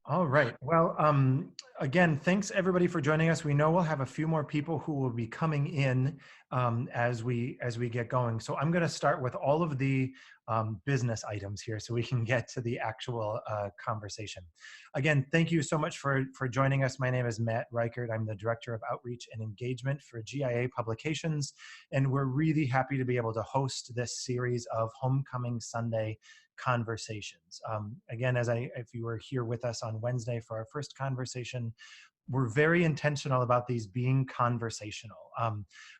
All right. Well, again, thanks everybody for joining us. We know we'll have a few more people who will be coming in as we get going. So I'm going to start with all of the business items here, so we can get to the actual conversation. Again, thank you so much for joining us. My name is Matt Reichert. I'm the Director of Outreach and Engagement for GIA Publications, and we're really happy to be able to host this series of Homecoming Sunday conversations. Again, if you were here with us on Wednesday for our first conversation, we're very intentional about these being conversational.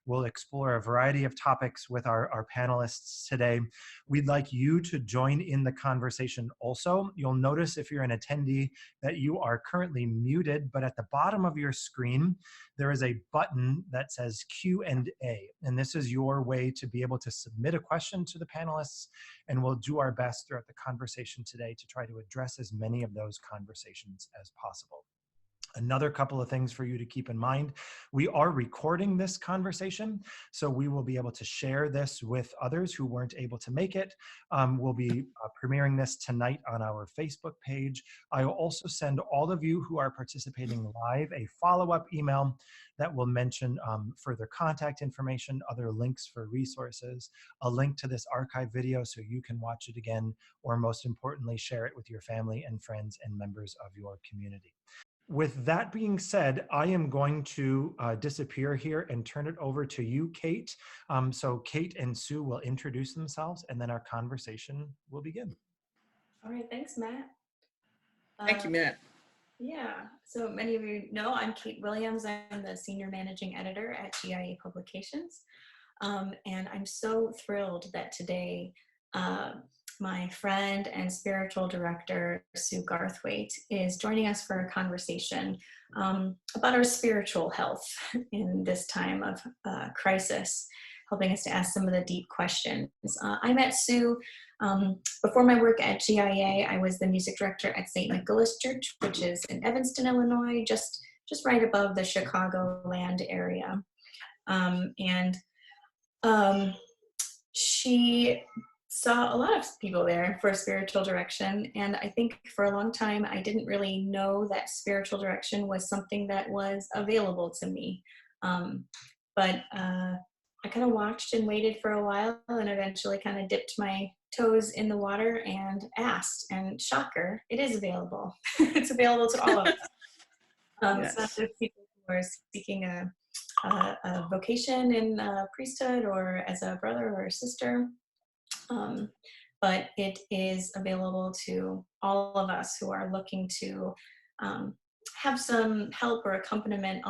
We'll explore a variety of topics with our panelists today. We'd like you to join in the conversation also. You'll notice if you're an attendee that you are currently muted, but at the bottom of your screen, there is a button that says Q&A. And this is your way to be able to submit a question to the panelists, and we'll do our best throughout the conversation today to try to address as many of those conversations as possible. Another couple of things for you to keep in mind: we are recording this conversation, so we will be able to share this with others who weren't able to make it. We'll be premiering this tonight on our Facebook page. I will also send all of you who are participating live a follow-up email that will mention further contact information, other links for resources, a link to this archive video so you can watch it again, or most importantly, share it with your family and friends and members of your community. With that being said, I am going to disappear here and turn it over to you, Kate. So Kate and Sue will introduce themselves, and then our conversation will begin. All right, thanks, Matt. Thank you, Matt. Yeah, so many of you know I'm Kate Williams. I'm the Senior Managing Editor at GIA Publications. And I'm so thrilled that today my friend and spiritual director, Sue Garthwaite, is joining us for a conversation about our spiritual health in this time of crisis, helping us to ask some of the deep questions. I met Sue before my work at GIA. I was the music director at St. Nicholas Church, which is in Evanston, Illinois, just right above the Chicagoland area. She saw a lot of people there for spiritual direction, and I think for a long time I didn't really know that spiritual direction was something that was available to me. But I kind of watched and waited for a while, and eventually kind of dipped my toes in the water and asked, and shocker, it is available. It's available to all of us. Yes. It's not just people who are seeking a vocation in priesthood or as a brother or a sister, but it is available to all of us who are looking to have some help or accompaniment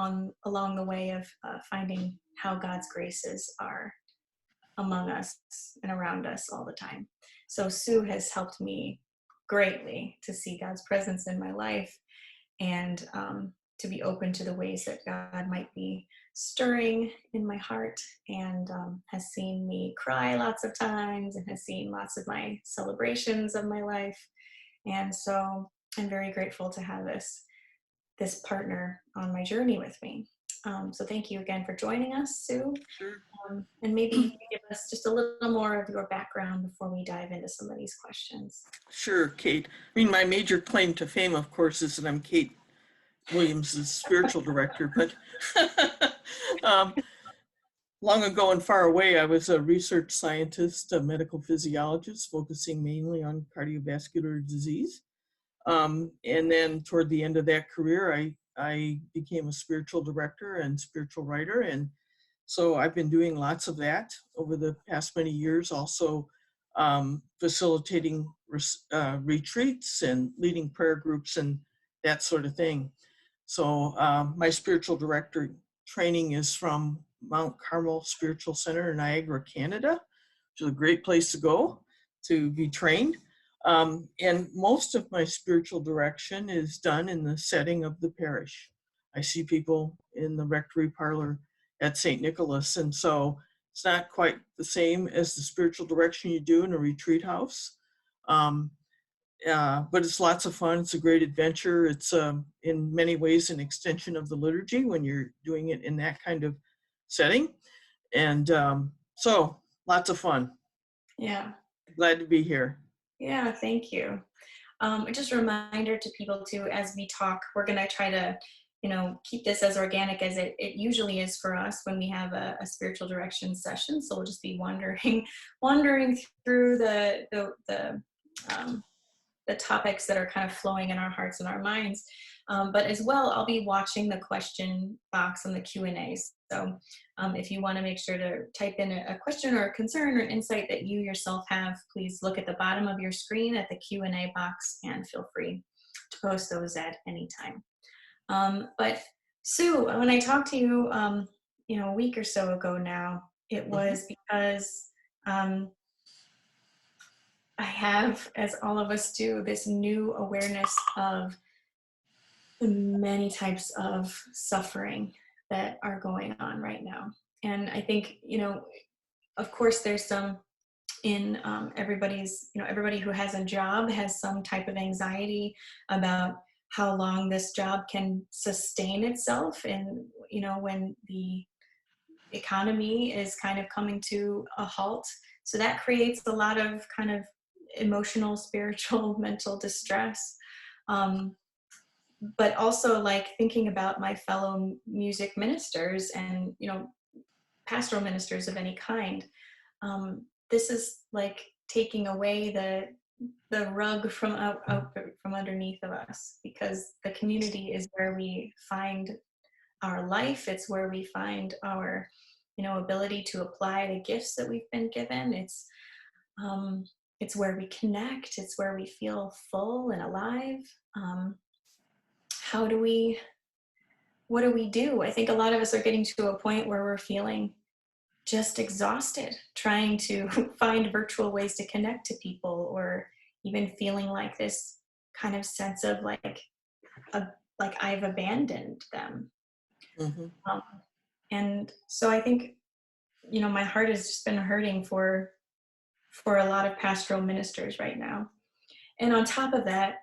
along the way of finding how God's graces are among us and around us all the time. So Sue has helped me greatly to see God's presence in my life, and to be open to the ways that God might be stirring in my heart, and has seen me cry lots of times, and has seen lots of my celebrations of my life. And so I'm very grateful to have this partner on my journey with me. So thank you again for joining us, Sue. Sure. And maybe you can give us just a little more of your background before we dive into some of these questions. Sure, Kate. I mean, my major claim to fame, of course, is that I'm Kate Williams' spiritual director, but long ago and far away, I was a research scientist, a medical physiologist, focusing mainly on cardiovascular disease. And then toward the end of that career, I became a spiritual director and spiritual writer. And so I've been doing lots of that over the past many years, also facilitating retreats and leading prayer groups and that sort of thing. So my spiritual director training is from Mount Carmel Spiritual Center in Niagara, Canada, which is a great place to go to be trained. And most of my spiritual direction is done in the setting of the parish. I see people in the rectory parlor at St. Nicholas, and so it's not quite the same as the spiritual direction you do in a retreat house. But it's lots of fun. It's a great adventure. It's in many ways an extension of the liturgy when you're doing it in that kind of setting. And so lots of fun. Yeah. Glad to be here. Yeah, thank you. just a reminder to people too, as we talk, we're going to try to, keep this as organic as it usually is for us when we have a spiritual direction session. So we'll just be wandering through the topics that are kind of flowing in our hearts and our minds. But as well, I'll be watching the question box on the Q&As. So if you want to make sure to type in a question or a concern or an insight that you yourself have, please look at the bottom of your screen at the Q&A box and feel free to post those at any time. But Sue, when I talked to you, a week or so ago now, it was because I have, as all of us do, this new awareness of the many types of suffering that are going on right now. And I think, of course, there's some in everybody who has a job has some type of anxiety about how long this job can sustain itself. And, when the economy is kind of coming to a halt. So that creates a lot of kind of emotional, spiritual, mental distress. But also like thinking about my fellow music ministers and, pastoral ministers of any kind. This is like taking away the rug from from underneath of us, because the community is where we find our life. It's where we find our, ability to apply the gifts that we've been given. It's where we connect. It's where we feel full and alive. What do we do? I think a lot of us are getting to a point where we're feeling just exhausted, trying to find virtual ways to connect to people, or even feeling like this kind of sense of like I've abandoned them. Mm-hmm. And so I think, my heart has just been hurting for a lot of pastoral ministers right now. And on top of that,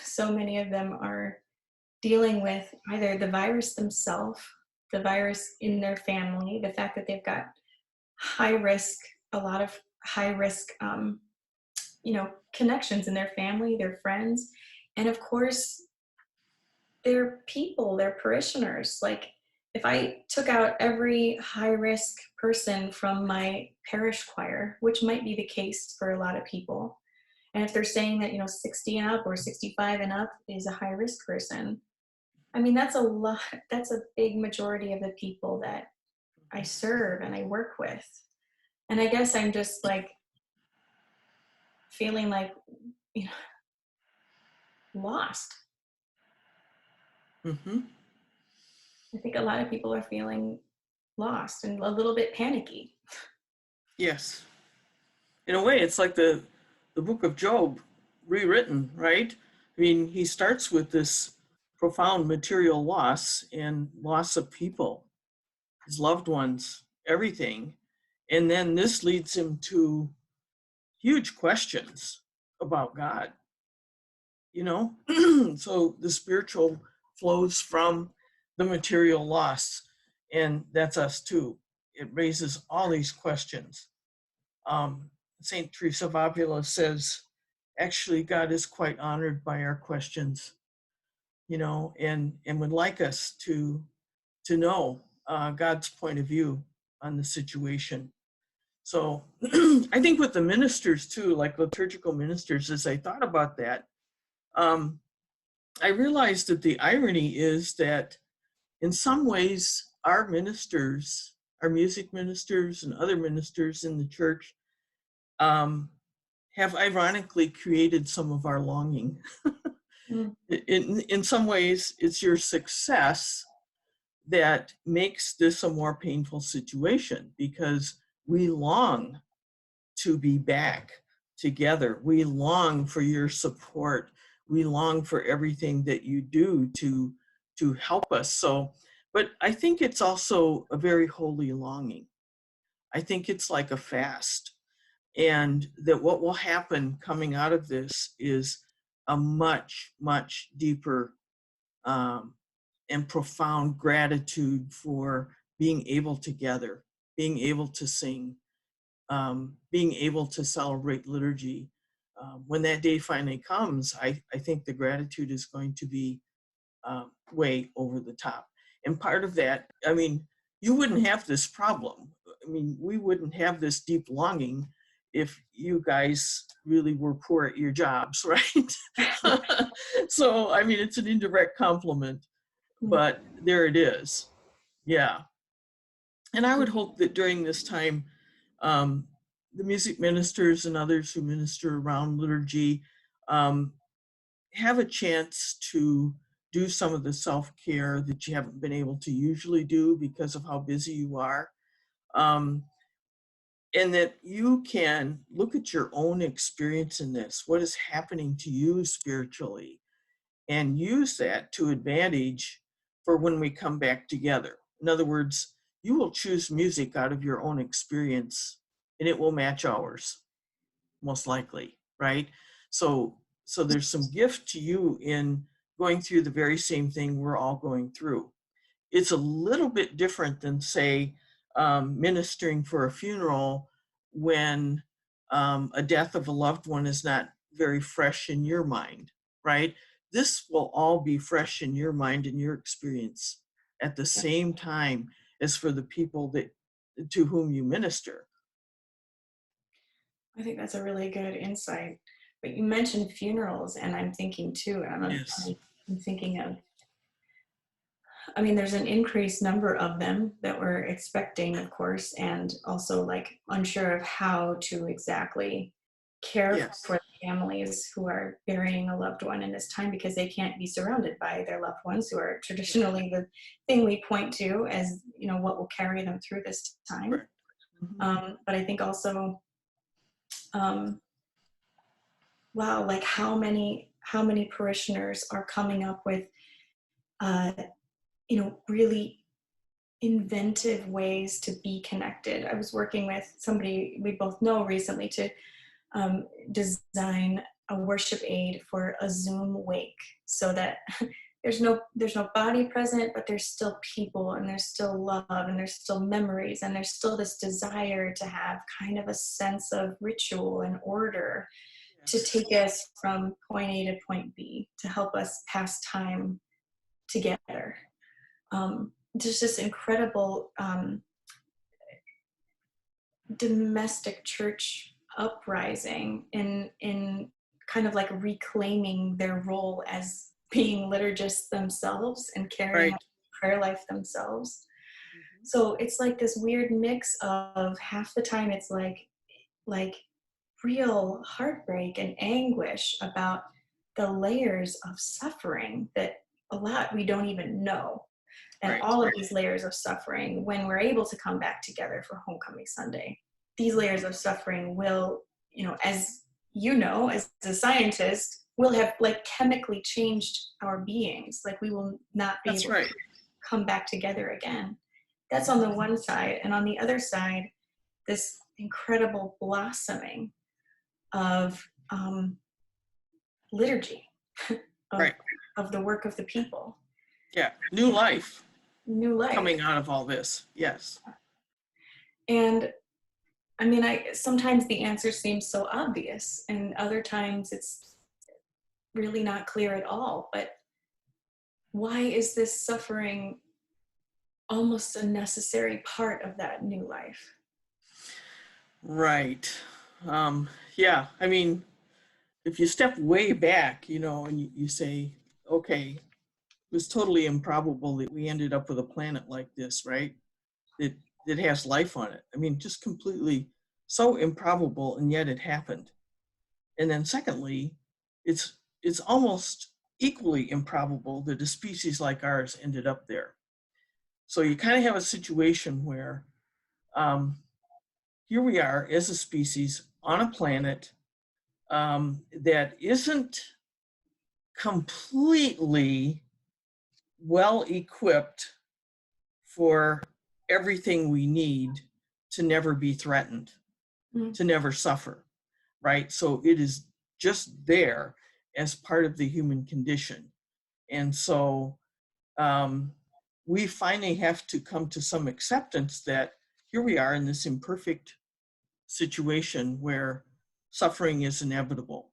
so many of them are dealing with either the virus themselves, the virus in their family, the fact that they've got a lot of high risk, connections in their family, their friends, and of course, their people, their parishioners. Like if I took out every high risk person from my parish choir, which might be the case for a lot of people, and if they're saying that, 60 and up or 65 and up is a high risk person, I mean, that's a lot. That's a big majority of the people that I serve and I work with. And I guess I'm just like feeling like, lost. Mm-hmm. I think a lot of people are feeling lost and a little bit panicky. Yes. In a way, it's like the book of Job rewritten, right? I mean, he starts with this profound material loss and loss of people, his loved ones, everything. And then this leads him to huge questions about God, So the spiritual flows from the material loss, and that's us too. It raises all these questions. St. Teresa of Avila says, actually, God is quite honored by our questions, and would like us to know God's point of view on the situation. So I think with the ministers too, like liturgical ministers, as I thought about that, I realized that the irony is that in some ways, our ministers, our music ministers and other ministers in the church, have ironically created some of our longing. Mm. In some ways, it's your success that makes this a more painful situation, because we long to be back together. We long for your support. We long for everything that you do to help us. So, but I think it's also a very holy longing. I think it's like a fast. And that what will happen coming out of this is a much, much deeper and profound gratitude for being able to gather, being able to sing, being able to celebrate liturgy, when that day finally comes, I think the gratitude is going to be way over the top. And part of that, I mean, you wouldn't have this problem. I mean, we wouldn't have this deep longing if you guys really were poor at your jobs, right? So, I mean, it's an indirect compliment, but there it is. Yeah. And I would hope that during this time, the music ministers and others who minister around liturgy um, have a chance to do some of the self-care that you haven't been able to usually do because of how busy you are. Um, and that you can look at your own experience in this, what is happening to you spiritually, and use that to advantage for when we come back together. In other words, you will choose music out of your own experience and it will match ours, most likely, right? So there's some gift to you in going through the very same thing we're all going through. It's a little bit different than, say, ministering for a funeral when a death of a loved one is not very fresh in your mind, right? This will all be fresh in your mind and your experience at the same time as for the people that to whom you minister. I think that's a really good insight. But you mentioned funerals, and I'm thinking too, and Yes, I'm thinking of, I mean, there's an increased number of them that we're expecting, of course, and also like unsure of how to exactly care yes, for families who are burying a loved one in this time because they can't be surrounded by their loved ones who are traditionally the thing we point to as, you know, what will carry them through this time. correct. Mhm. But I think also, um, wow, like how many parishioners are coming up with, uh, you know, really inventive ways to be connected. I was working with somebody we both know recently to design a worship aid for a Zoom wake, so that there's no body present, but there's still people, and there's still love, and there's still memories, and there's still this desire to have kind of a sense of ritual and order to Yes, take us from point A to point B, to help us pass time together. There's this incredible domestic church uprising in kind of like reclaiming their role as being liturgists themselves and carrying right. out prayer life themselves. Mhm. So it's like this weird mix of half the time it's like real heartbreak and anguish about the layers of suffering that a lot we don't even know. And Right. all of these layers of suffering, when we're able to come back together for Homecoming Sunday, these layers of suffering will, you know, as a scientist, will have like chemically changed our beings. Like we will not be That's able right. to come back together again. That's on the one side. And on the other side, this incredible blossoming of liturgy, of, Right. of the work of the people. Yeah. New life New life. coming out of all this. Yes. And I mean, sometimes the answer seems so obvious, and other times it's really not clear at all. But why is this suffering almost a necessary part of that new life? Right. Yeah. I mean, if you step way back, and you say, okay, it was totally improbable that we ended up with a planet like this, right? That that has life on it. I mean, just completely so improbable, and yet it happened. And then secondly, it's almost equally improbable that a species like ours ended up there. So you kind of have a situation where um, here we are as a species on a planet that isn't completely well equipped for everything we need to never be threatened, Mm. to never suffer, right? So it is just there as part of the human condition. And so we finally have to come to some acceptance that here we are in this imperfect situation where suffering is inevitable.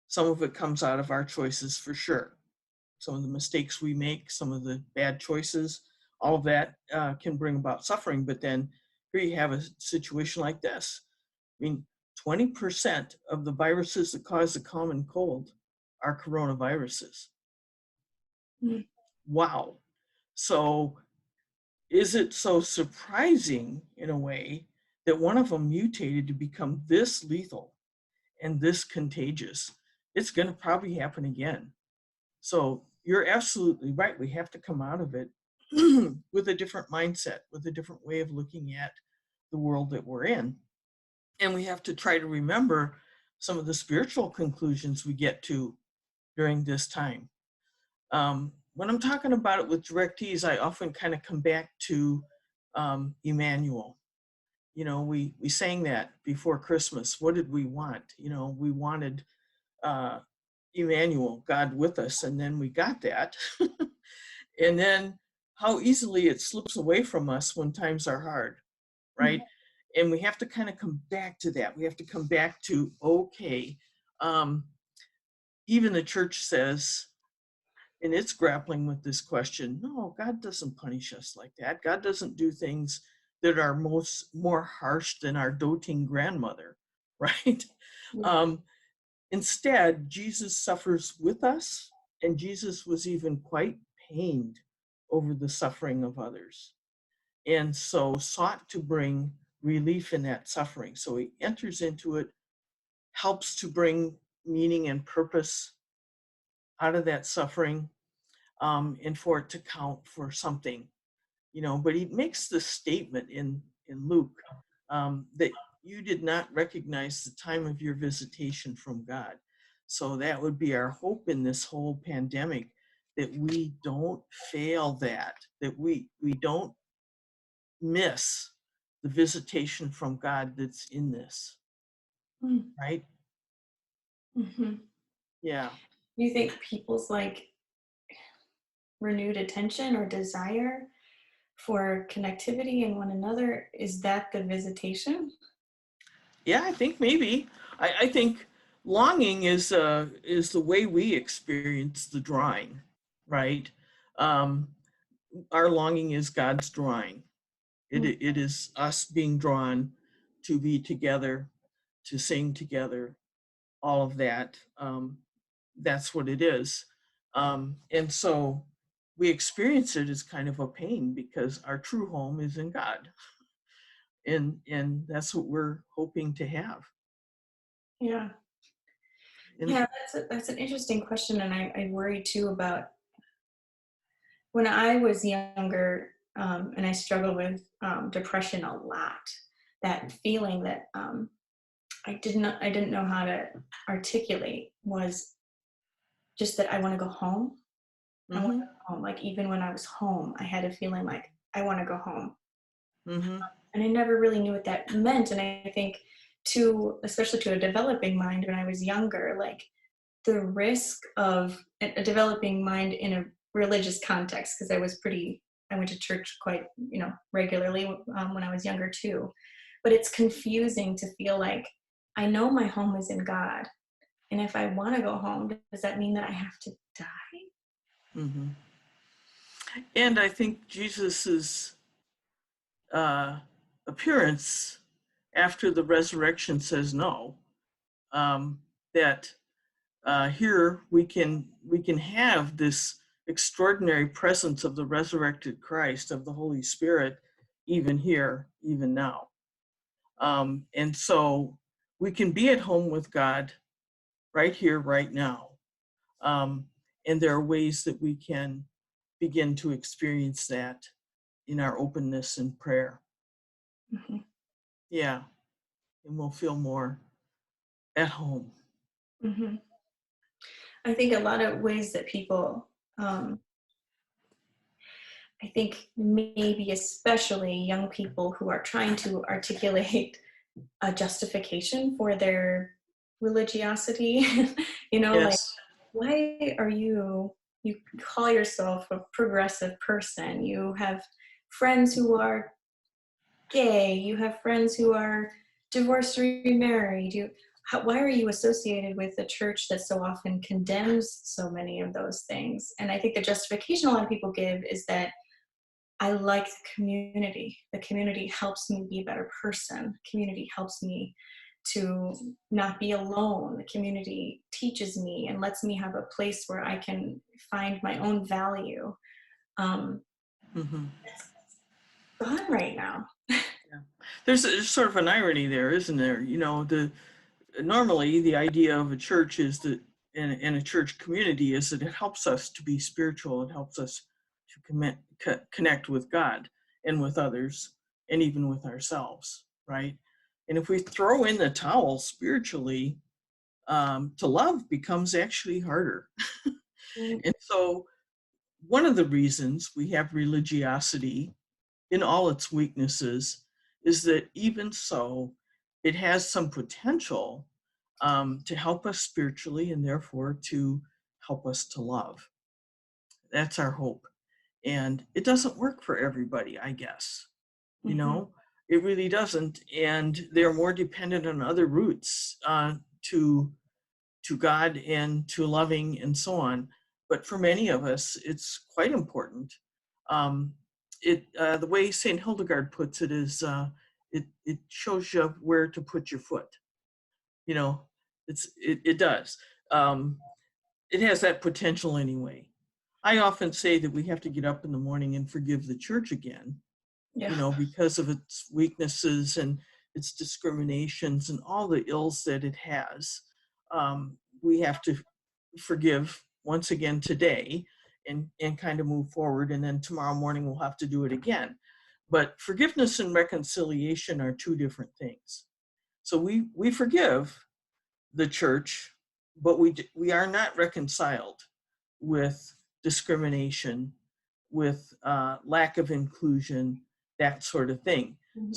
Some of it comes out of our choices for sure. Some of the mistakes we make, some of the bad choices, all of that can bring about suffering. But then here you have a situation like this. I mean, 20% of the viruses that cause the common cold are coronaviruses. Mm. Wow. So is it so surprising in a way that one of them mutated to become this lethal and this contagious? It's going to probably happen again. So you're absolutely right. We have to come out of it with a different mindset, with a different way of looking at the world that we're in. And we have to try to remember some of the spiritual conclusions we get to during this time. When I'm talking about it with directees, I often kind of come back to Emmanuel. You know, we sang that before Christmas. What did we want? You know, we wanted Emmanuel, God with us, and then we got that. And then how easily it slips away from us when times are hard, right? Mm-hmm. And we have to kind of come back to that. We have to come back to, okay, even the church says, and it's grappling with this question, no, God doesn't punish us like that. God doesn't do things that are more harsh than our doting grandmother, right? Yeah. Instead, Jesus suffers with us, and Jesus was even quite pained over the suffering of others, and so sought to bring relief in that suffering. So he enters into it, helps to bring meaning and purpose out of that suffering, and for it to count for something, you know. But he makes the statement in Luke that you did not recognize the time of your visitation from God. So that would be our hope in this whole pandemic, that we don't fail that we don't miss the visitation from God that's in this, right? Mm-hmm. Yeah. Do you think people's like renewed attention or desire for connectivity in one another, is that the visitation? Yeah, I think maybe. I think longing is the way we experience the drawing, right? Um, our longing is God's drawing. It is us being drawn to be together, to sing together, all of that. That's what it is. And so we experience it as kind of a pain because our true home is in God. And that's what we're hoping to have. Yeah. And Yeah, that's an interesting question, and I worry too about when I was younger, and I struggled with depression a lot. That feeling that I didn't know how to articulate was just that I want to go home. I want to mm-hmm, go home. Like even when I was home, I had a feeling like I want to go home, mm-hmm, and I never really knew what that meant. And I think especially to a developing mind when I was younger, like the risk of a developing mind in a religious context, because I went to church quite, regularly when I was younger too. But it's confusing to feel like I know my home is in God. And if I want to go home, does that mean that I have to die? mm-hmm. And I think Jesus's appearance after the resurrection says no. That here we can have this extraordinary presence of the resurrected Christ, of the Holy Spirit, even here, even now. And so we can be at home with God right here, right now. And there are ways that we can begin to experience that in our openness and prayer. Mm-hmm. Yeah, and we'll feel more at home. Mm-hmm. I think a lot of ways that people, I think maybe especially young people who are trying to articulate a justification for their religiosity, like, Yes. why are you call yourself a progressive person? You have friends who are gay, you have friends who are divorced or remarried, why are you associated with a church that so often condemns so many of those things? And I think the justification a lot of people give is that I like the community. The community helps me be a better person. The community helps me to not be alone. The community teaches me and lets me have a place where I can find my own value. Um, Hmm. it's gone right now. Yeah. There's sort of an irony there, isn't there? You know, normally the idea of a church is that in a church community is that it helps us to be spiritual. It helps us to connect with God and with others and even with ourselves, right? And if we throw in the towel spiritually, to love becomes actually harder. Mm. And so one of the reasons we have religiosity in all its weaknesses is that even so, it has some potential to help us spiritually and therefore to help us to love. That's our hope. And it doesn't work for everybody, I guess. You Mhm. know, it really doesn't. And they're more dependent on other roots to to God and to loving and so on. But for many of us, it's quite important. Um, the way Saint Hildegard puts it is it shows you where to put your foot. You know, it does. Um, it has that potential anyway. I often say that we have to get up in the morning and forgive the church again, you Yeah. know, because of its weaknesses and its discriminations and all the ills that it has. We have to forgive once again today and kind of move forward. And then tomorrow morning we'll have to do it again. But forgiveness and reconciliation are two different things. So we forgive the church, but we are not reconciled with discrimination, with lack of inclusion, that sort of thing. Mhm.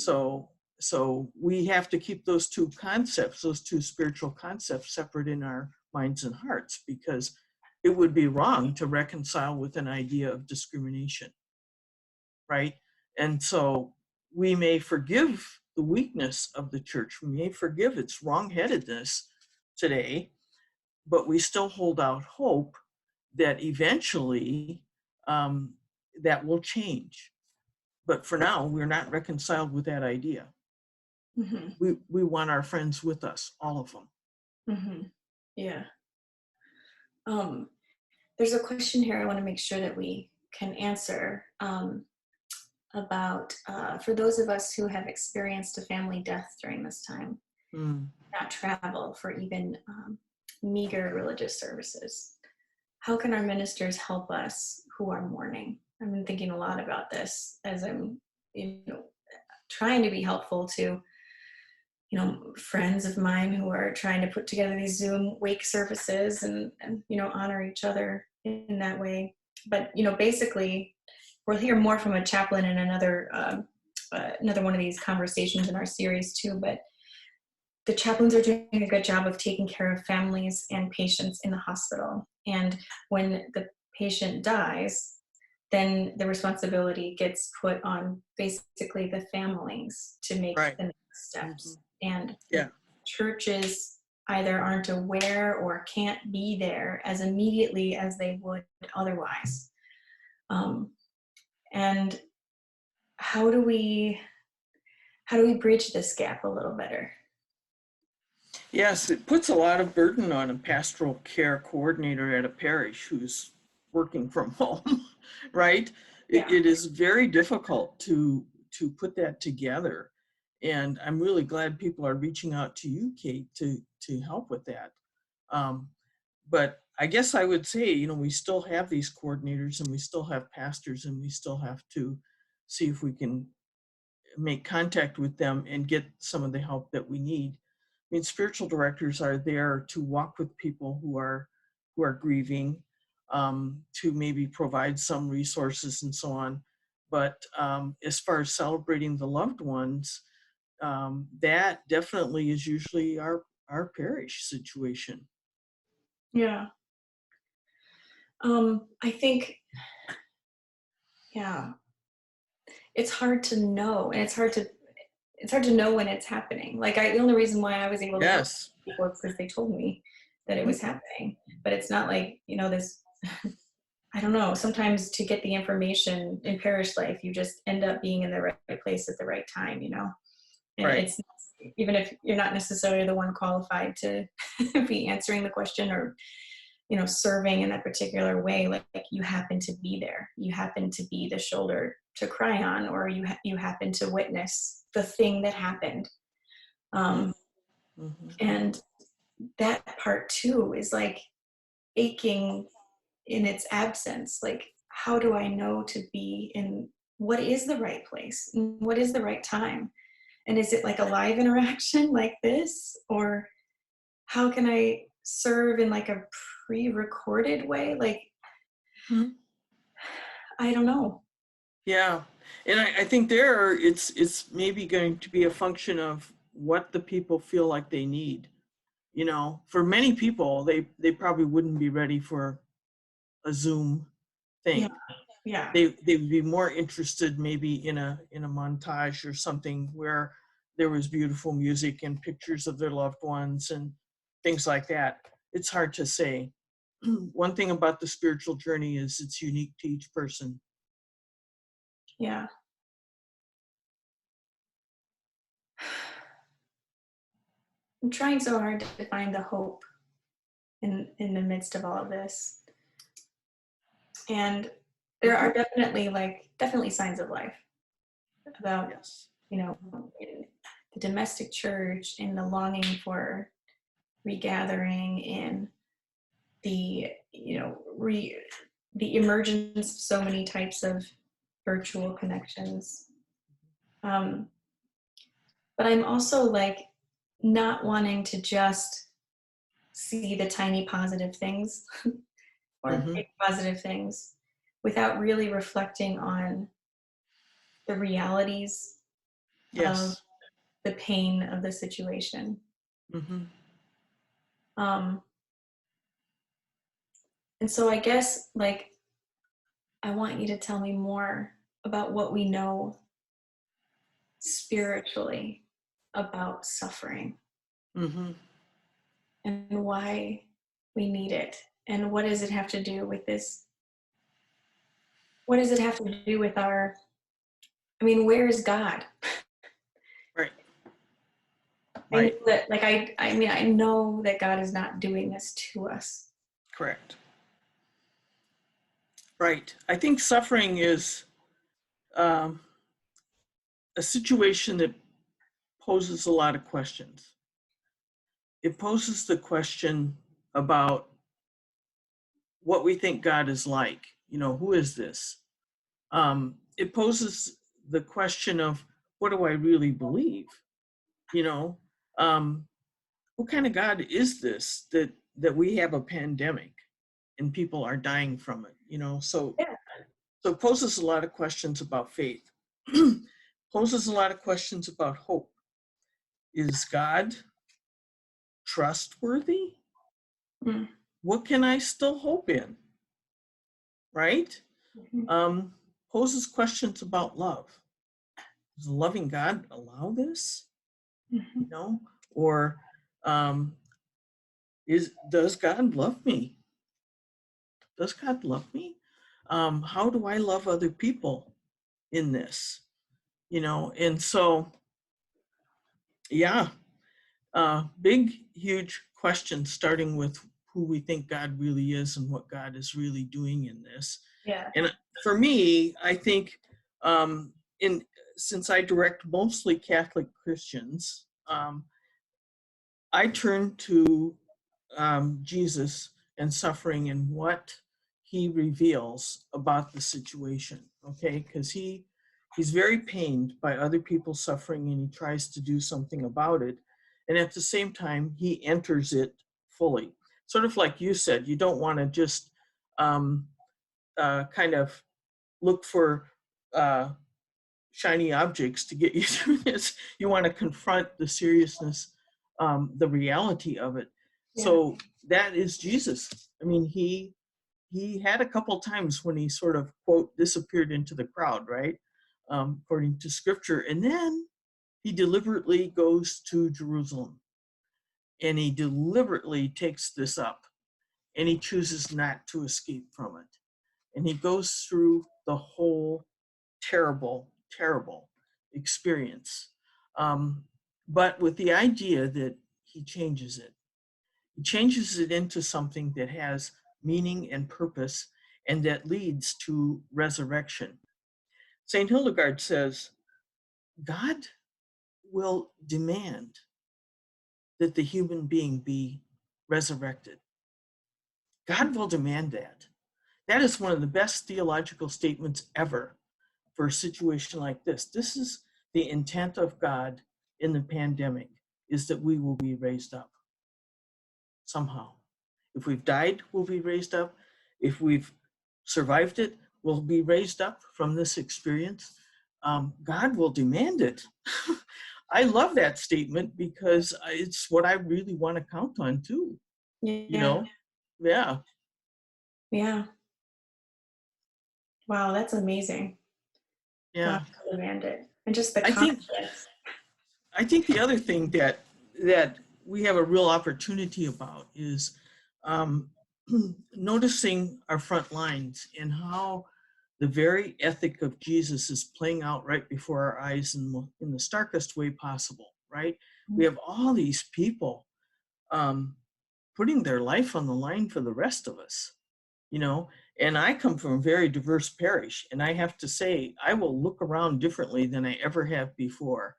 So we have to keep those two concepts, those two spiritual concepts, separate in our minds and hearts, because it would be wrong to reconcile with an idea of discrimination, right? And so we may forgive the weakness of the church, we may forgive its wrongheadedness today, but we still hold out hope that eventually um, that will change. But for now, we're not reconciled with that idea. Mhm. We want our friends with us, all of them. Mhm. Yeah. Um, there's a question here I want to make sure that we can answer about for those of us who have experienced a family death during this time, Mm. not travel for even meager religious services. How can our ministers help us who are mourning? I've been thinking a lot about this as I'm, trying to be helpful to, friends of mine who are trying to put together these Zoom wake services and honor each other in that way. But, basically, we'll hear more from a chaplain in another one of these conversations in our series too, but the chaplains are doing a good job of taking care of families and patients in the hospital. And when the patient dies, then the responsibility gets put on basically the families to make Right. the next Hmm. steps. And Yeah. the churches either aren't aware or can't be there as immediately as they would otherwise. Um, and how do we bridge this gap a little better? Yes, it puts a lot of burden on a pastoral care coordinator at a parish who's working from home, right? Yeah. It is very difficult to put that together. And I'm really glad people are reaching out to you, Kate, to help with that. Um, but I guess I would say, we still have these coordinators and we still have pastors and we still have to see if we can make contact with them and get some of the help that we need. I mean, spiritual directors are there to walk with people who are grieving, to maybe provide some resources and so on. But as far as celebrating the loved ones, that definitely is usually our parish situation. Yeah. I think, yeah, it's hard to know, and it's hard to it's hard to know when it's happening. Like the only reason why I was able to help Yes. people is because they told me that it was happening. But it's not like, this, I don't know, sometimes to get the information in parish life, you just end up being in the right place at the right time, And Right. it's, even if you're not necessarily the one qualified to be answering the question or, serving in that particular way, like you happen to be there. You happen to be the shoulder to cry on, or you happen to witness the thing that happened. Mm-hmm. And that part too is like aching in its absence. Like, how do I know to be in what is the right place? What is the right time? And is it like a live interaction like this? Or how can I serve in like a pre-recorded way? Like, Mm-hmm. I don't know. Yeah. And I think it's maybe going to be a function of what the people feel like they need. For many people, they probably wouldn't be ready for a Zoom Yeah. thing. Yeah. They would be more interested maybe in a montage or something where there was beautiful music and pictures of their loved ones and things like that. It's hard to say. One thing about the spiritual journey is it's unique to each person. Yeah. I'm trying so hard to find the hope in the midst of all of this. And there are definitely signs of life about, Yes. in the domestic church, in the longing for regathering, in the, the emergence of so many types of virtual connections. But I'm also like not wanting to just see the tiny positive things or Mm-hmm. big positive things without really reflecting on the realities of Yes. the pain of the situation. Mm-hmm. Um, and so I guess like I want you to tell me more about what we know spiritually about suffering Mm-hmm. and why we need it, and what does it have to do with this? What does it have to do with where is God? Right. I know Right. that, like, I know that God is not doing this to us. Correct. Right. I think suffering is um, a situation that poses a lot of questions. It poses the question about what we think God is like. Who is this? It poses the question of what do I really believe? You know, um, what kind of God is this that we have a pandemic and people are dying from it? Yeah. So it poses a lot of questions about faith. Poses a lot of questions about hope. Is God trustworthy? Mm. What can I still hope in? Right? Mhm. Poses questions about love. Does a loving God allow this? Mhm. Or um, does God love me? Does God love me? How do I love other people in this? And so, yeah, big, huge questions, starting with who we think God really is and what God is really doing in this. Yeah. And for me, I think in since I direct mostly Catholic Christians, I turn to Jesus and suffering and what he reveals about the situation. Okay, because he's very pained by other people's suffering and he tries to do something about it, and at the same time he enters it fully. Sort of like you said, you don't want to just um, kind of look for shiny objects to get you through this. You want to confront the seriousness, the reality of it. Yeah. So that is Jesus. I mean, he had a couple times when he sort of quote disappeared into the crowd, right? According to scripture, and then he deliberately goes to Jerusalem, and he deliberately takes this up, and he chooses not to escape from it. And he goes through the whole terrible, terrible experience. But with the idea that he changes it. He changes it into something that has meaning and purpose and that leads to resurrection. St. Hildegard says, God will demand that the human being be resurrected. God will demand that. That is one of the best theological statements ever for a situation like this. This is the intent of God in the pandemic, is that we will be raised up somehow. If we've died, we'll be raised up. If we've survived it, we'll be raised up from this experience. God will demand it. I love that statement because it's what I really want to count on too. Yeah. You know? Yeah. Yeah. Wow, that's amazing. Yeah. God will demand it. And just the I think confidence. I think the other thing that we have a real opportunity about is noticing our front lines and how the very ethic of Jesus is playing out right before our eyes in the starkest way possible, right? We have all these people putting their life on the line for the rest of us, you know? And I come from a very diverse parish, and I have to say, I will look around differently than I ever have before,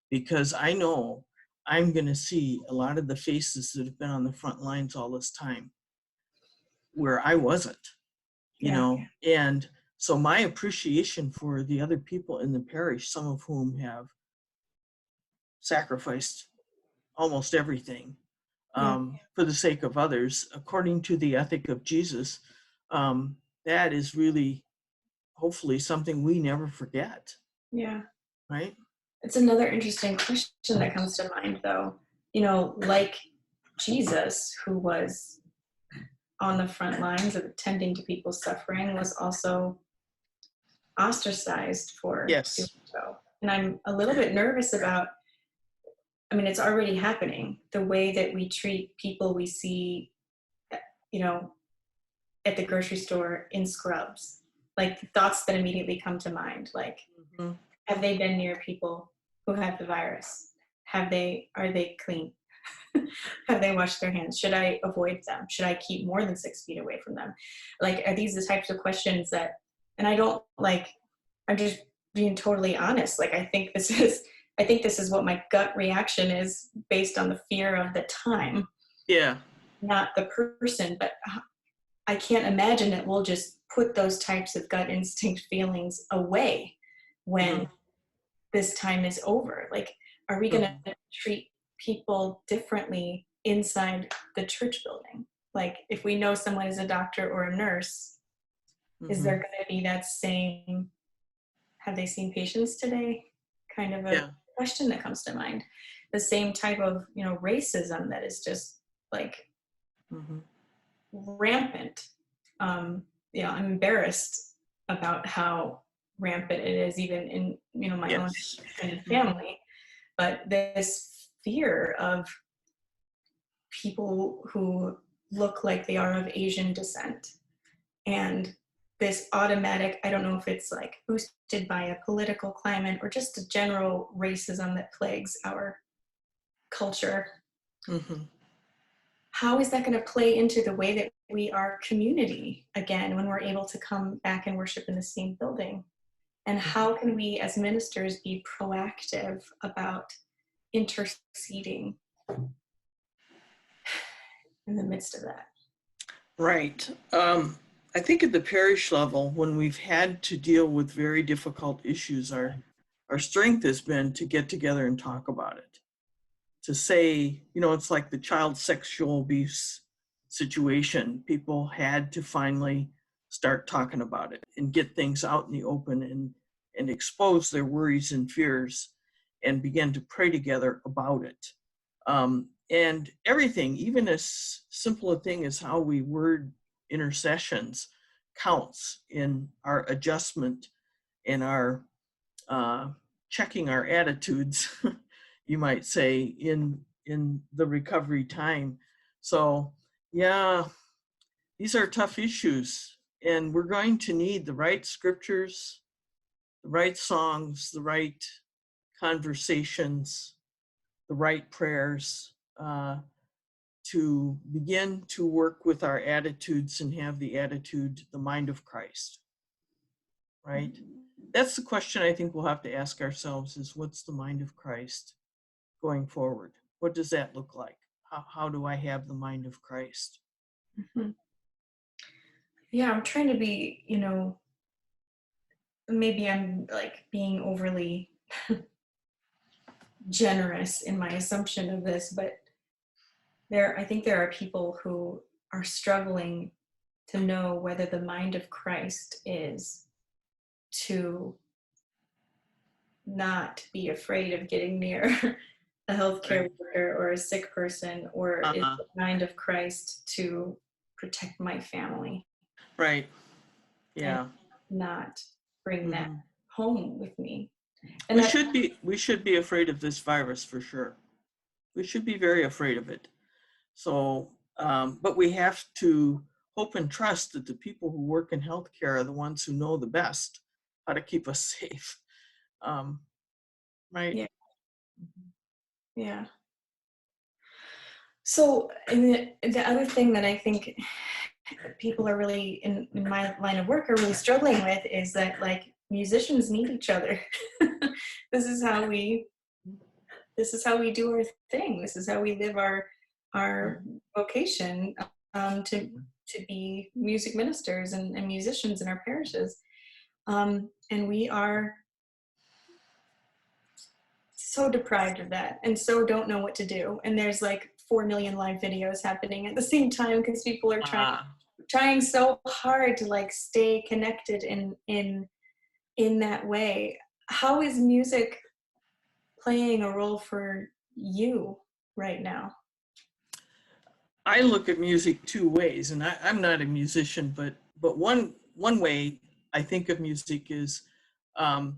because I know I'm going to see a lot of the faces that have been on the front lines all this time where I wasn't, you Yeah. know? And so my appreciation for the other people in the parish, some of whom have sacrificed almost everything for the sake of others, according to the ethic of Jesus, that is really hopefully something we never forget, Yeah. right? It's another interesting question that comes to mind, though. You know, like Jesus, who was on the front lines of attending to people's suffering, was also ostracized for doing Yes. so. And I'm a little bit nervous about, I mean, it's already happening, the way that we treat people we see, you know, at the grocery store in scrubs. Like the thoughts that immediately come to mind, like, Mhm. have they been near people who have the virus? Are they clean? Have they washed their hands? Should I avoid them? Should I keep more than 6 feet away from them? Like, are these the types of questions that, and I don't like, I'm just being totally honest. Like, I think this is what my gut reaction is based on the fear of the time, Yeah. not the person, but I can't imagine that we'll just put those types of gut instinct feelings away when this time is over. Like, are we going to treat people differently inside the church building? Like, if we know someone is a doctor or a nurse, is there going to be that same, have they seen patients today, kind of a question that comes to mind? The same type of, you know, racism that is just like rampant. You know, I'm embarrassed about how rampant it is, even in, you know, my own kind of family. But this fear of people who look like they are of Asian descent, and this automatic, I don't know if it's like boosted by a political climate or just a general racism that plagues our culture. How is that going to play into the way that we are community again when we're able to come back and worship in the same building? And how can we as ministers be proactive about interceding in the midst of that? Right. I think at the parish level, when we've had to deal with very difficult issues, our strength has been to get together and talk about it. To say, you know, it's like the child sexual abuse situation. People had to finally start talking about it and get things out in the open and expose their worries and fears and begin to pray together about it. And everything, even as simple a thing as how we word intercessions, counts in our adjustment and our checking our attitudes, you might say, in the recovery time. So yeah, these are tough issues, and we're going to need the right scriptures, the right songs, the right conversations, the right prayers, to begin to work with our attitudes and have the attitude, the mind of Christ, right? That's the question I think we'll have to ask ourselves, is what's the mind of Christ going forward? What does that look like? How do I have the mind of Christ? Mhm. Yeah, I'm trying to be, maybe I'm like being overly generous in my assumption of this, but I think there are people who are struggling to know whether the mind of Christ is to not be afraid of getting near a healthcare Right. worker or a sick person, or is Uh-huh. the mind of Christ to protect my family Right. and Yeah. not bring that Hmm. home with me? And We that, should be afraid of this virus for sure. We should be very afraid of it. So, but we have to hope and trust that the people who work in healthcare are the ones who know the best how to keep us safe. Um, right? yeah, yeah. So, and the other thing that I think people are really in my line of work are really struggling with is that like musicians need each other. this is how we this is how we do our thing. This is how we live our vocation, to be music ministers and musicians in our parishes. And we are so deprived of that and so don't know what to do. And there's like 4 million live videos happening at the same time because people are trying so hard to like stay connected in that way. How is music playing a role for you right now? I look at music two ways, and I'm not a musician, but one way I think of music is um,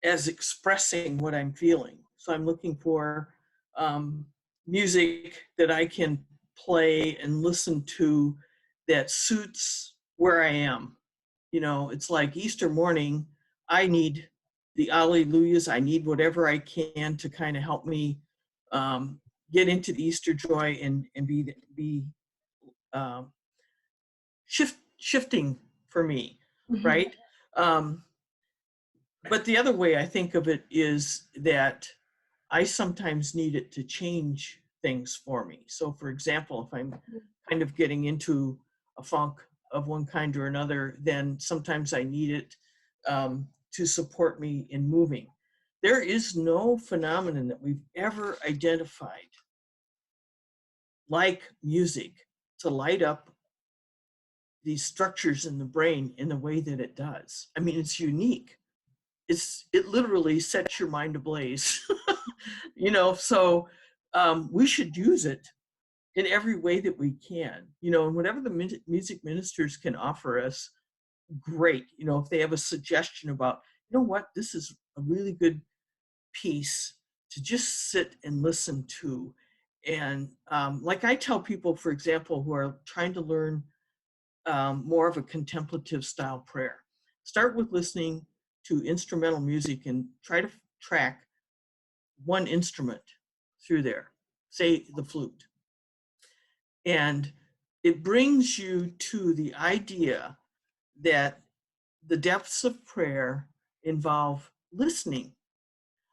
as expressing what I'm feeling. So I'm looking for um, music that I can play and listen to that suits where I am. You know, it's like Easter morning. I need the Alleluias. I need whatever I can to kind of help me um, get into the Easter joy and be um, shifting for me, Mhm. right? Um, but the other way I think of it is that I sometimes need it to change things for me. So, for example, if I'm kind of getting into a funk of one kind or another, then sometimes I need it to support me in moving. There is no phenomenon that we've ever identified like music to light up these structures in the brain in the way that it does. I mean, it's unique. It literally sets your mind ablaze. You know, so we should use it in every way that we can, you know, and whatever the music ministers can offer us, great. You know, if they have a suggestion about, you know what, this is a really good piece to just sit and listen to. And like I tell people, for example, who are trying to learn more of a contemplative style prayer, start with listening to instrumental music and try to track one instrument through there, say the flute. And it brings you to the idea that the depths of prayer involve listening.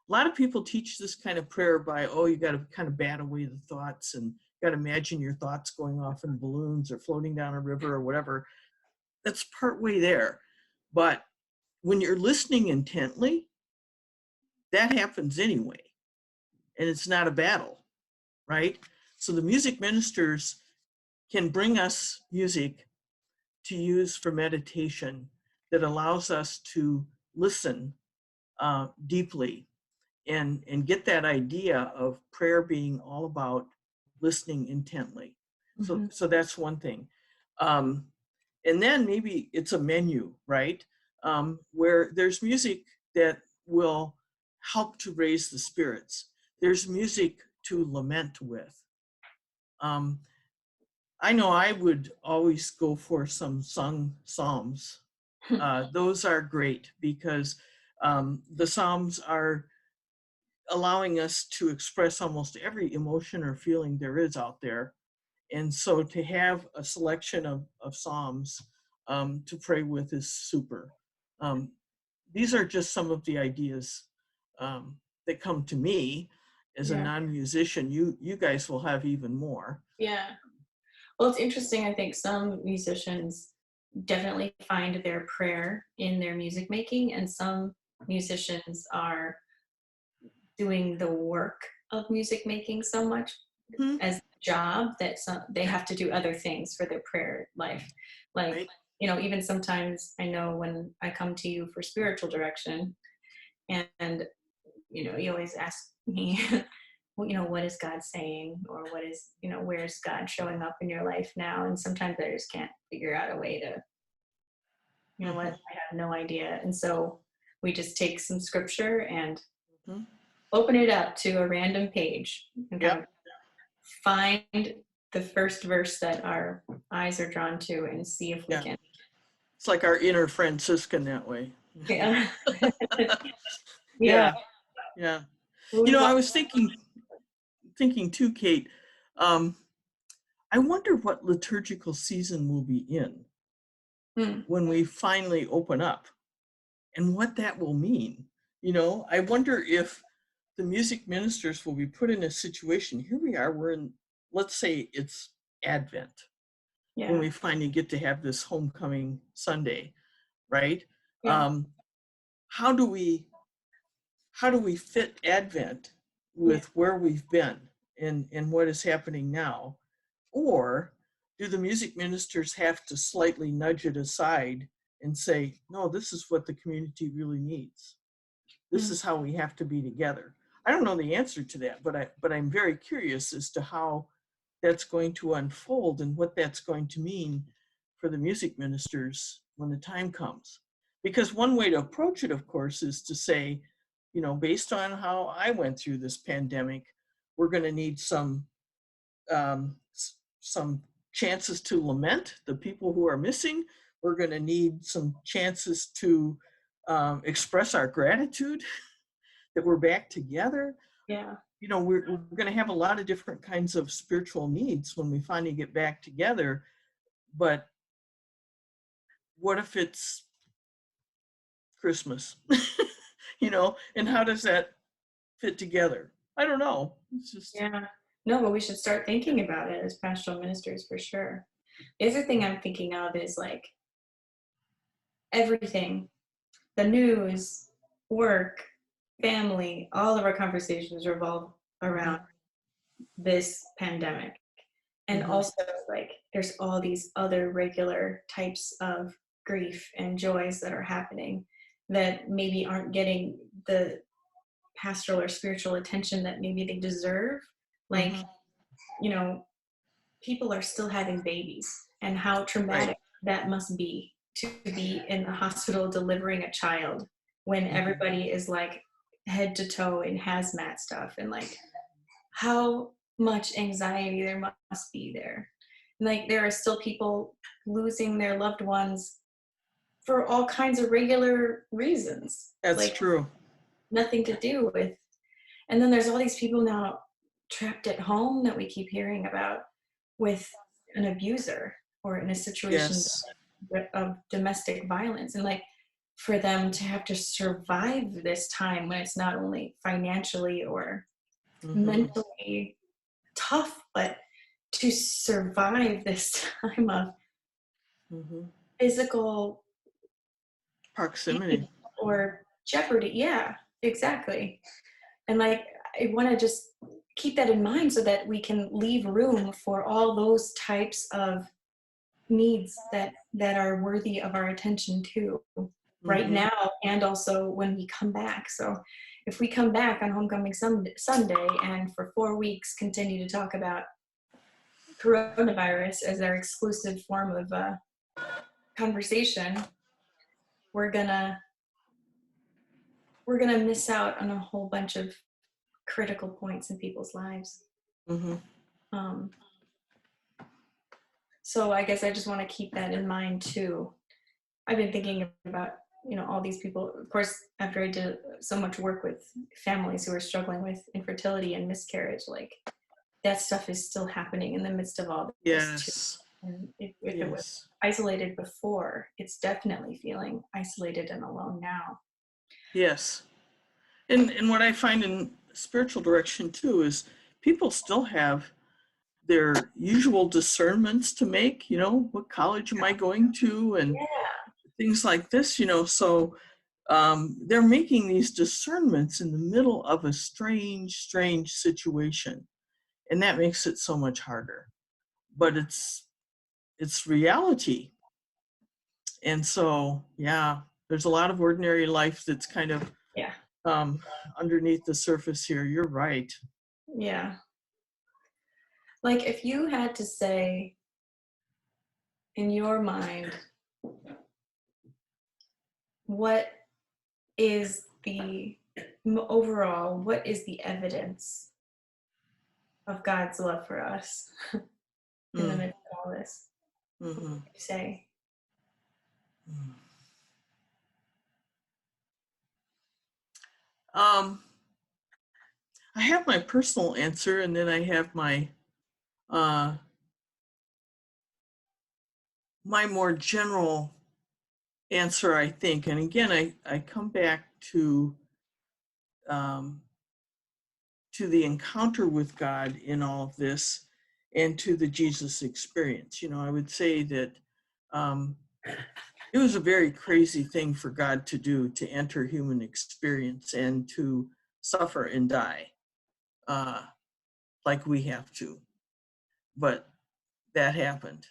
A lot of people teach this kind of prayer by, oh, you got to kind of bat away the thoughts and you got to imagine your thoughts going off in balloons or floating down a river or whatever. That's part way there. But when you're listening intently, that happens anyway. And it's not a battle, right? So the music ministers can bring us music to use for meditation that allows us to listen deeply and get that idea of prayer being all about listening intently. Mhm. So that's one thing. Um, and then maybe it's a menu, right? Where there's music that will help to raise the spirits. There's music to lament with. Um, I know I would always go for some sung psalms. Those are great because the psalms are allowing us to express almost every emotion or feeling there is out there. And so to have a selection of psalms to pray with is super. Um, these are just some of the ideas that come to me as a Yeah. non-musician. You guys will have even more. Yeah. Well, it's interesting. I think some musicians definitely find their prayer in their music making, and some musicians are doing the work of music making so much Hmm. as a job that they have to do other things for their prayer life. Like, Right? even sometimes I know when I come to you for spiritual direction, and you always ask me, well, what is God saying, or what is, where's God showing up in your life now? And sometimes I just can't figure out a way to, what, Mhm. I have no idea. And so we just take some scripture and Mhm. open it up to a random page and kind of Yep. find the first verse that our eyes are drawn to and see if we Yeah. can. It's like our inner Franciscan that way. Yeah. Yeah. Yeah. Yeah. Well, we've I all, was thinking too, Kate. Um, I wonder what liturgical season we'll be in hmm, when we finally open up, and what that will mean. I wonder if the music ministers will be put in a situation. Here we are, we're in, let's say it's Advent, when yeah. we finally get to have this homecoming Sunday, right? Yeah. Um, how do we fit Advent Yeah. with where we've been and what is happening now? Or do the music ministers have to slightly nudge it aside and say, no, this is what the community really needs. This Hmm, is how we have to be together. I don't know the answer to that, but I'm very curious as to how that's going to unfold and what that's going to mean for the music ministers when the time comes. Because one way to approach it, of course, is to say, based on how I went through this pandemic, we're going to need um, some chances to lament the people who are missing. We're going to need some chances to express our gratitude that we're back together. yeah. We're going to have a lot of different kinds of spiritual needs when we finally get back together. But what if it's Christmas? And how does that fit together? I don't know. It's just, Yeah. No, but we should start thinking about it as pastoral ministers for sure. The other thing I'm thinking of is like everything, the news, work, family, all of our conversations revolve mhm, around this pandemic. And mhm, also, like, there's all these other regular types of grief and joys that are happening that maybe aren't getting the pastoral or spiritual attention that maybe they deserve. Like, mhm, you know, people are still having babies, and how right. traumatic that must be to be in the hospital delivering a child when Mhm, everybody is like head to toe in hazmat stuff, and like how much anxiety there must be there. Like there are still people losing their loved ones for all kinds of regular reasons, that's like true. nothing to do with. And then there's all these people now trapped at home that we keep hearing about with an abuser or in a situation Yes. of domestic violence. And like for them to have to survive this time when it's not only financially or Mhm, mentally tough, but to survive this time of mhm. physical Proximity. pain or jeopardy. Yeah, exactly. And like, I want to just keep that in mind so that we can leave room for all those types of needs that are worthy of our attention too, right Mhm, now and also when we come back. So if we come back on homecoming Sunday and for 4 weeks continue to talk about coronavirus as our exclusive form of conversation, we're gonna we're going to miss out on a whole bunch of critical points in people's lives. Mm-hmm. Um, so I guess I just want to keep that in mind too. I've been thinking about, all these people, of course, after I did so much work with families who are struggling with infertility and miscarriage, like that stuff is still happening in the midst of all this too. Yes. And if it was Yes. isolated before, it's definitely feeling isolated and alone now. Yes. And what I find in spiritual direction too is people still have their usual discernments to make, what college am I going to, and Yeah. things like this, so they're making these discernments in the middle of a strange situation, and that makes it so much harder, but it's reality. And so, yeah, there's a lot of ordinary life that's kind of Yeah. underneath the surface here. You're right. Yeah. Like if you had to say in your mind, what is the overall, what is the evidence of God's love for us in the Mm. midst of all this? What Mm-hmm. would you say? I have my personal answer, and then I have my my more general answer, I think. And again, I come back um, to the encounter with God in all of this, and to the Jesus experience. I would say that it was a very crazy thing for God to do, to enter human experience and to suffer and die like we have to. But that happened.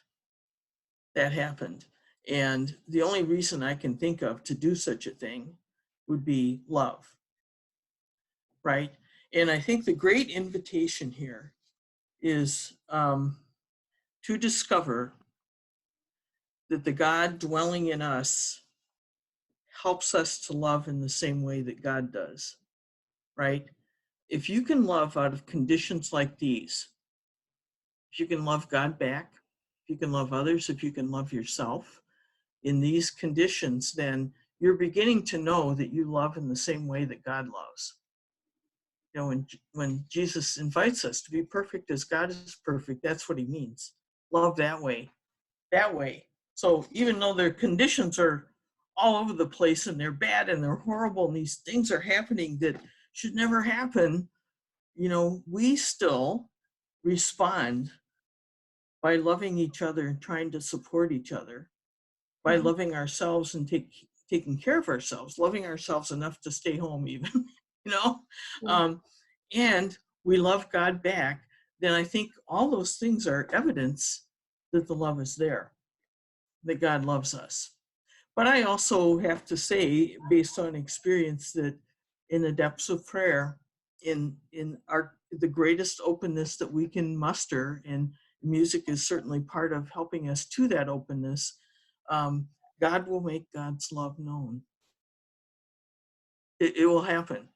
That happened. And the only reason I can think of to do such a thing would be love, right? And I think the great invitation here is to discover that the God dwelling in us helps us to love in the same way that God does, right? If you can love out of conditions like these, if you can love God back, if you can love others, if you can love yourself in these conditions, then you're beginning to know that you love in the same way that God loves. When Jesus invites us to be perfect as God is perfect, that's what he means. Love that way, that way. So even though their conditions are all over the place and they're bad and they're horrible and these things are happening that should never happen, we still respond by loving each other and trying to support each other, by Mhm. loving ourselves and taking care of ourselves, loving ourselves enough to stay home even, you know, Yeah. um, and we love God back, then I think all those things are evidence that the love is there, that God loves us. But I also have to say, based on experience, that in the depths of prayer, in the greatest openness that we can muster, and music is certainly part of helping us to that openness, God will make God's love known. It will happen.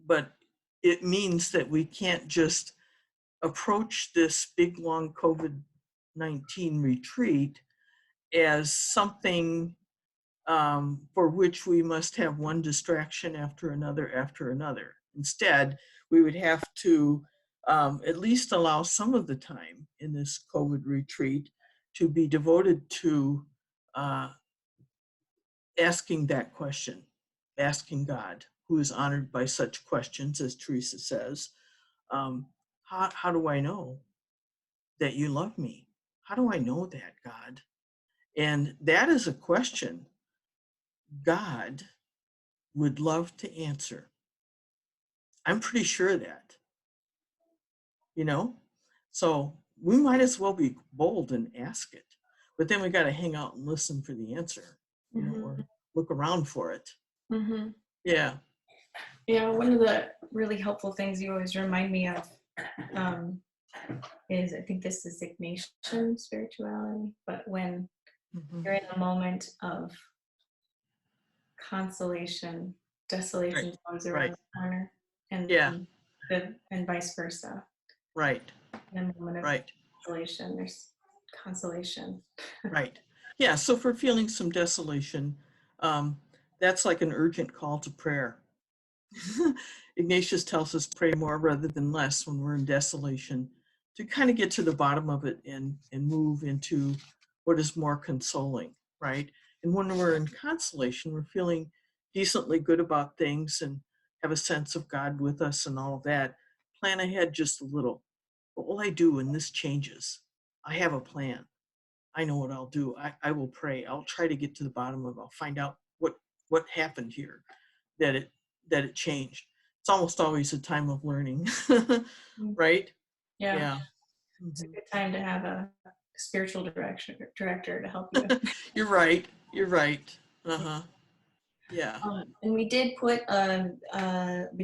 But it means that we can't just approach this big, long COVID-19 retreat as something for which we must have one distraction after another after another. Instead, we would have to at least allow some of the time in this COVID retreat to be devoted to asking that question, asking God, who is honored by such questions, as Teresa says, how do I know that you love me? How do I know that, God? And that is a question God would love to answer. I'm pretty sure of that, you know? So we might as well be bold and ask it. But then we got to hang out and listen for the answer, or look around for it. Mm-hmm. Yeah. Yeah, one of the really helpful things you always remind me of is, I think this is Ignatian spirituality, but when Mm-hmm. you're in a moment of consolation, Right. desolation goes around Right. the corner, and Yeah. and vice versa. Right. In a moment of Right. desolation, there's consolation. Right. Yeah. So for feeling some desolation, um, that's like an urgent call to prayer. Ignatius tells us pray more rather than less when we're in desolation, to kind of get to the bottom of it and move into what is more consoling, right? And when we're in consolation, we're feeling decently good about things and have a sense of God with us and all of that. Plan ahead just a little. What will I do when this changes? I have a plan. I know what I'll do. I will pray. I'll try to get to the bottom of it. I'll find out what happened here that it changed. It's almost always a time of learning, Mm. right? Yeah, Yeah. it's a Mhm. good time to have a spiritual director to help you. You're right. You're right. Uh-huh. Yeah. And we did we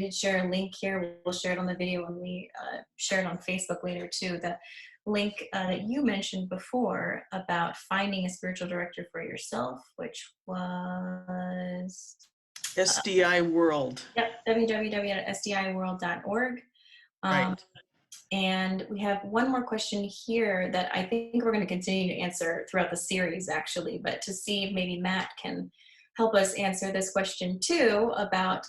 did share a link here. We'll share it on the video and we share it on Facebook later too. The link that you mentioned before about finding a spiritual director for yourself, which was SDI World. yep, www.sdiworld.org. Um, Right. and we have one more question here that I think we're going to continue to answer throughout the series, actually, but to see if maybe Matt can help us answer this question too about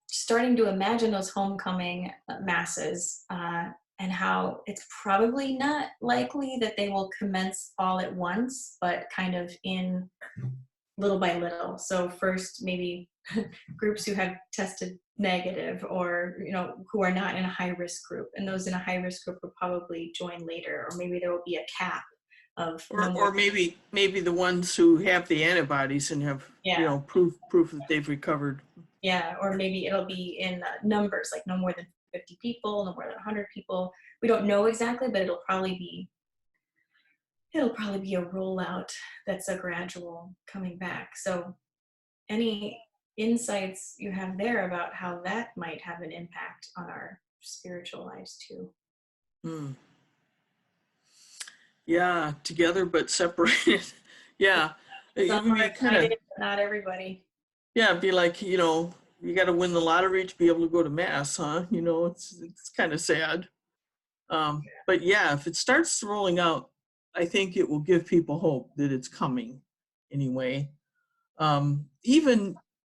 starting to imagine those homecoming masses and how it's probably not likely that they will commence all at once, but kind of in little by little. So first, maybe groups who have tested negative or who are not in a high risk group, and those in a high risk group will probably join later, or maybe there will be a cap of no more. Or maybe the ones who have the antibodies and have Yeah, proof that they've recovered. yeah, or maybe it'll be in numbers, like no more than 50 people, no more than 100 people. We don't know exactly, but it'll probably be a rollout that's a gradual coming back. So any insights you have there about how that might have an impact on our spiritual lives too? Hmm. Yeah, together but separated. Yeah. It Some would are be kind of, excited, but not everybody. yeah, it'd be like, you got to win the lottery to be able to go to mass, huh? It's kind of sad. But yeah, if it starts rolling out, I think it will give people hope that it's coming anyway.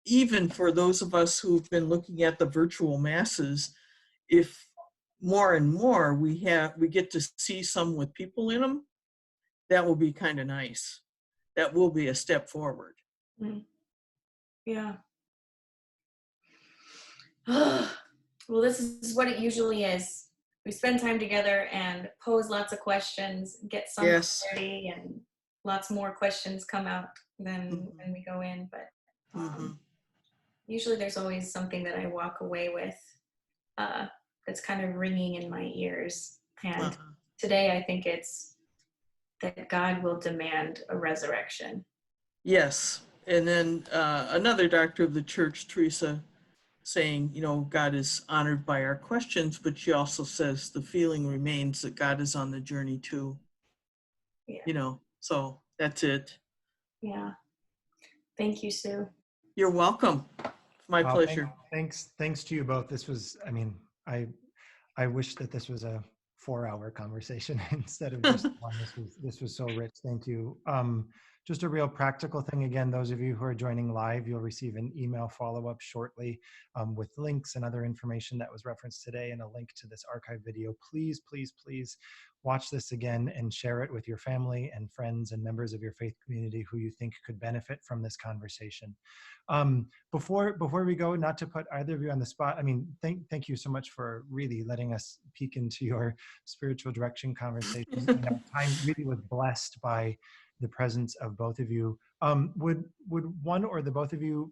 Even for those of us who've been looking at the virtual masses, if more and more we get to see some with people in them, that will be kind of nice. That will be a step forward. Mm. Yeah. Well, this is what it usually is. We spend time together and pose lots of questions, get some Yes. clarity, and lots more questions come out than Mhm. when we go in. But Mhm. usually there's always something that I walk away with uh, that's kind of ringing in my ears. And Uh-huh. today I think it's that God will demand a resurrection. Yes. And then another doctor of the church, Teresa, saying, God is honored by our questions, but she also says the feeling remains that God is on the journey too. Yeah. So that's it. Yeah. Thank you, Sue. You're welcome. It's my Wow, pleasure. thanks to you both. This was, I mean, I wish that this was a 4-hour conversation instead of just one. This was so rich. Thank you. Just a real practical thing. Again, those of you who are joining live, you'll receive an email follow-up shortly with links and other information that was referenced today and a link to this archive video. Please, please, please watch this again and share it with your family and friends and members of your faith community who you think could benefit from this conversation. Before we go, not to put either of you on the spot, I mean, thank you so much for really letting us peek into your spiritual direction conversation. Time really was blessed by the presence of both of you. Would one or the both of you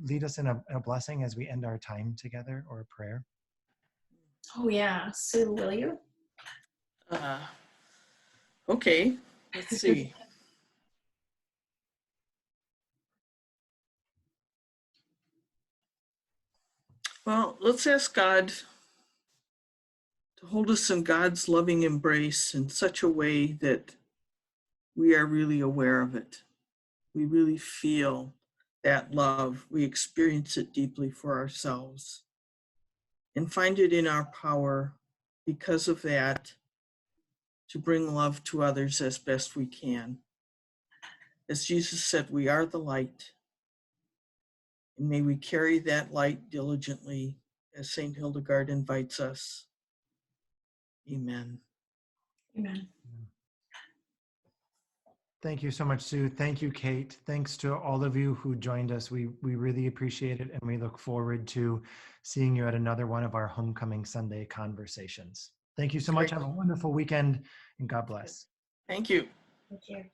lead us in a blessing as we end our time together, or a prayer? Oh, yeah. Sue, will you? Uh, okay, let's see. Well, let's ask God to hold us in God's loving embrace in such a way that we are really aware of it. we really feel that love. We experience it deeply for ourselves and find it in our power because of that to bring love to others as best we can. As Jesus said, we are the light, and may we carry that light diligently as St. Hildegard invites us. Amen. Amen. Thank you so much, Sue. Thank you, Kate. Thanks to all of you who joined us. We really appreciate it, and we look forward to seeing you at another one of our Homecoming Sunday conversations. Thank you so much. Great. Have a wonderful weekend, and God bless. Thank you. Thank you.